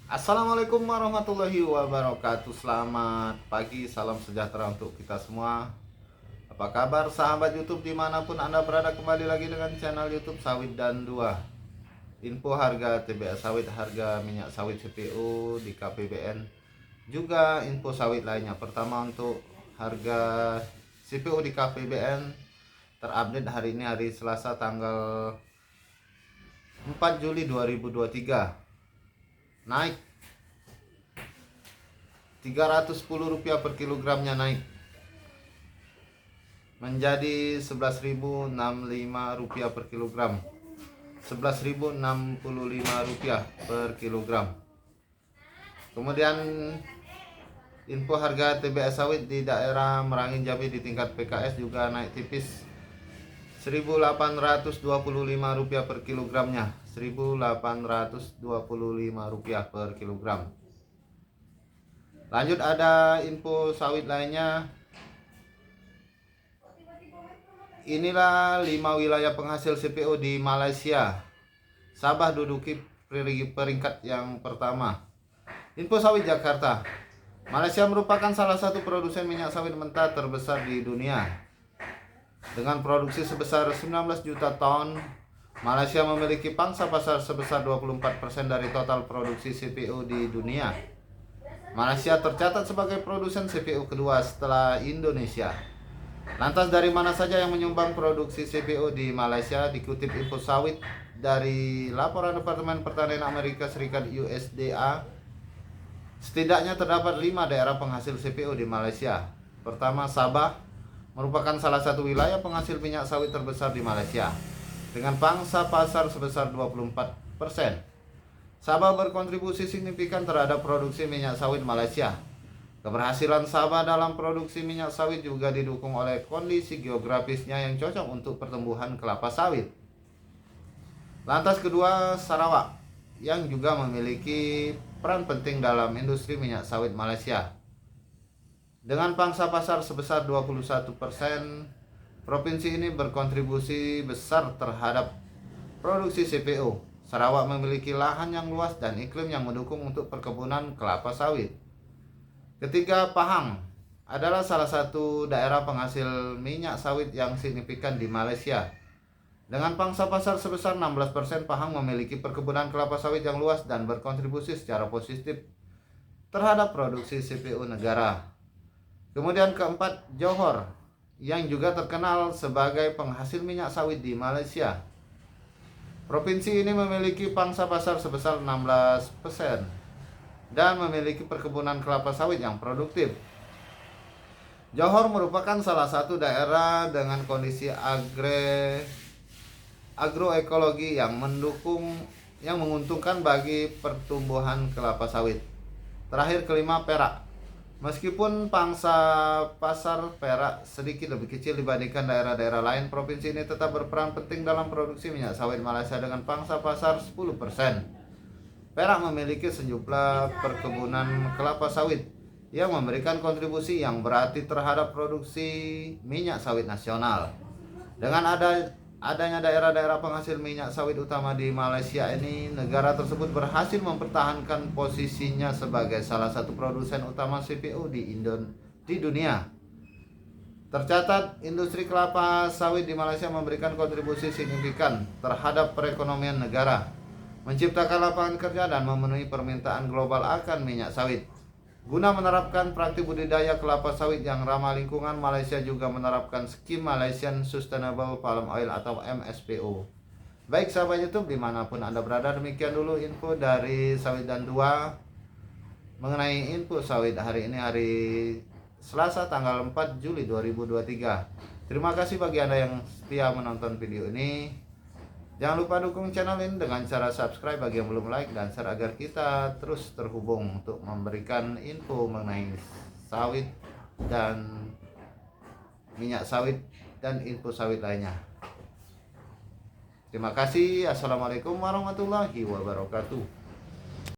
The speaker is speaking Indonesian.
Assalamualaikum warahmatullahi wabarakatuh. Selamat pagi, salam sejahtera untuk kita semua. Apa kabar sahabat YouTube dimanapun Anda berada? Kembali lagi dengan channel YouTube Sawit dan Dua. Info harga TBA sawit, harga minyak sawit CPO di KPBN, juga info sawit lainnya. Pertama untuk harga CPO di KPBN terupdate hari ini, hari Selasa tanggal 4 Juli 2023, naik Rp310 per kilogramnya, naik menjadi Rp11.065 per kilogram, Rp11.065 per kilogram. Kemudian info harga TBA sawit di daerah Merangin Jambi di tingkat PKS juga naik tipis, Rp1.825 per kilogramnya, Rp1.825 per kilogram. Lanjut ada info sawit lainnya. Inilah 5 wilayah penghasil CPO di Malaysia. Sabah duduki peringkat yang pertama. Info sawit Jakarta. Malaysia merupakan salah satu produsen minyak sawit mentah terbesar di dunia. Dengan produksi sebesar 19 juta ton, Malaysia memiliki pangsa pasar sebesar 24% dari total produksi CPO di dunia. Malaysia tercatat sebagai produsen CPO kedua setelah Indonesia. Lantas dari mana saja yang menyumbang produksi CPO di Malaysia? Dikutip info sawit dari laporan Departemen Pertanian Amerika Serikat USDA, setidaknya terdapat 5 daerah penghasil CPO di Malaysia. Pertama, Sabah merupakan salah satu wilayah penghasil minyak sawit terbesar di Malaysia dengan pangsa pasar sebesar 24%. Sabah berkontribusi signifikan terhadap produksi minyak sawit Malaysia. Keberhasilan Sabah dalam produksi minyak sawit juga didukung oleh kondisi geografisnya yang cocok untuk pertumbuhan kelapa sawit. Lantas kedua, Sarawak yang juga memiliki peran penting dalam industri minyak sawit Malaysia. Dengan pangsa pasar sebesar 21%, provinsi ini berkontribusi besar terhadap produksi CPO. Sarawak memiliki lahan yang luas dan iklim yang mendukung untuk perkebunan kelapa sawit. Ketiga, Pahang adalah salah satu daerah penghasil minyak sawit yang signifikan di Malaysia. Dengan pangsa pasar sebesar 16%, Pahang memiliki perkebunan kelapa sawit yang luas dan berkontribusi secara positif terhadap produksi CPO negara. Kemudian keempat, Johor yang juga terkenal sebagai penghasil minyak sawit di Malaysia. Provinsi ini memiliki pangsa pasar sebesar 16% dan memiliki perkebunan kelapa sawit yang produktif. Johor merupakan salah satu daerah dengan kondisi agroekologi yang menguntungkan bagi pertumbuhan kelapa sawit. Terakhir, kelima, Perak. Meskipun pangsa pasar Perak sedikit lebih kecil dibandingkan daerah-daerah lain, provinsi ini tetap berperan penting dalam produksi minyak sawit Malaysia dengan pangsa pasar 10%. Perak memiliki sejumlah perkebunan kelapa sawit yang memberikan kontribusi yang berarti terhadap produksi minyak sawit nasional. Dengan adanya daerah-daerah penghasil minyak sawit utama di Malaysia ini, negara tersebut berhasil mempertahankan posisinya sebagai salah satu produsen utama CPO di dunia. Tercatat, industri kelapa sawit di Malaysia memberikan kontribusi signifikan terhadap perekonomian negara, menciptakan lapangan kerja dan memenuhi permintaan global akan minyak sawit. Guna menerapkan praktik budidaya kelapa sawit yang ramah lingkungan, Malaysia juga menerapkan skim Malaysian Sustainable Palm Oil atau MSPO. Baik sahabat YouTube dimanapun Anda berada, demikian dulu info dari Sawit dan Dua mengenai info sawit hari ini, hari Selasa tanggal 4 Juli 2023. Terima kasih bagi Anda yang setia menonton video ini. Jangan lupa dukung channel ini dengan cara subscribe bagi yang belum like dan share agar kita terus terhubung untuk memberikan info mengenai sawit dan minyak sawit dan info sawit lainnya. Terima kasih. Assalamualaikum warahmatullahi wabarakatuh.